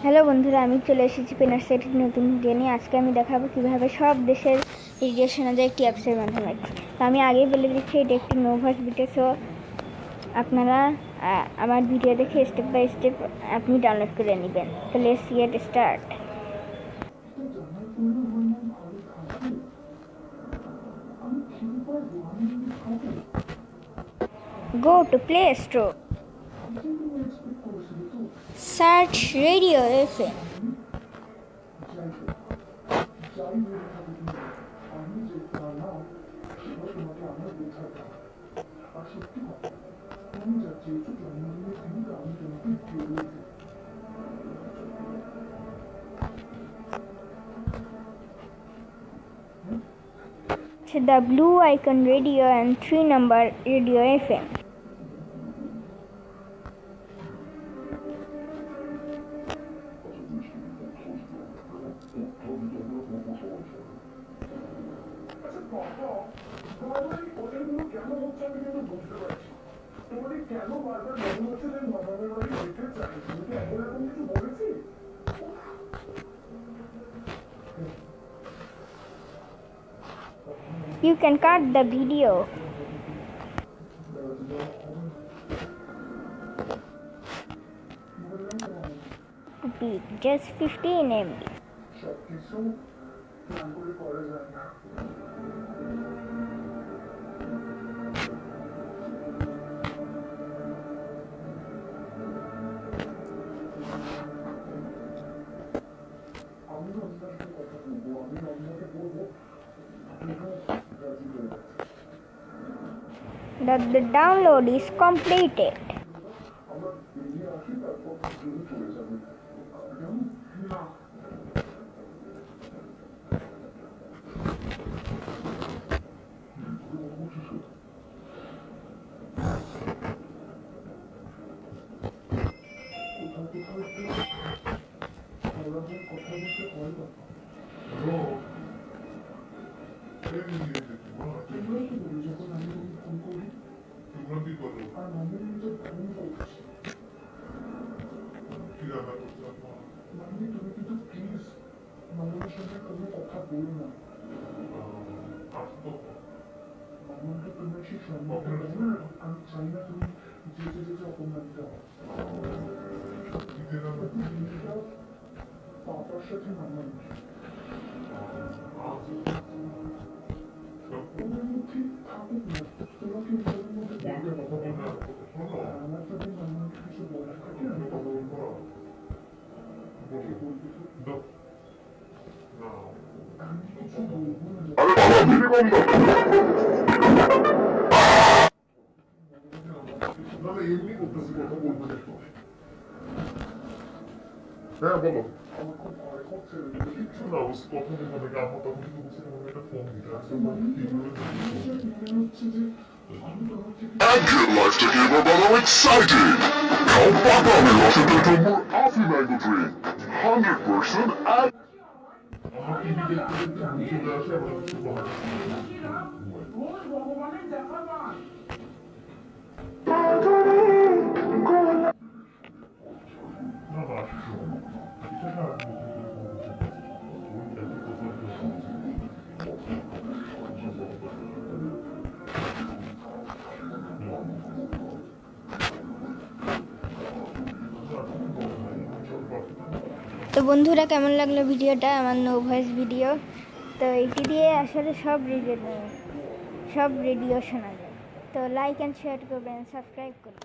Hello বন্ধুরা, আমি চলে এসেছি পেনার্সেটির নতুন ভিডিও নিয়ে। আজকে আমি দেখাবো কীভাবে সব দেশের রেডিও শোনা যায় একটি অ্যাপসের মাধ্যমে। তো আমি আগেই বলে দিচ্ছি, এটা একটি নো ভয়েস ভিডিও, সো আপনারা আমার ভিডিও দেখে স্টেপ বাই স্টেপ আপনি ডাউনলোড করে নেবেন। তো let's get start. Go to Play Store. Search Radio FM. The blue icon radio and 3 number radio FM. You can cut the video. To be just 15 MB. The download is completed. হ্যাঁ বলো। কিছু না, কথা বলতে হবে, আমার তখন কিন্তু বলছে আমাকে একটা ফোন দিতে আছে। Action life থেকে এবার বলো এক্সাইটেড। খাও বাদামি রসের জন্য আফি ম্যাঙ্গো ড্রিঙ্ক 100% আমার টিভি দেখতে দেখতে আমি চলে আসে আবার কিছু বলা তো বন্ধুরা, কেমন লাগলো ভিডিওটা, আমার নো ভয়েস ভিডিও? তো এটি দিয়ে আসলে সব রেডিও শোনা যায়। তো লাইক অ্যান্ড শেয়ার করবেন, সাবস্ক্রাইব করবেন।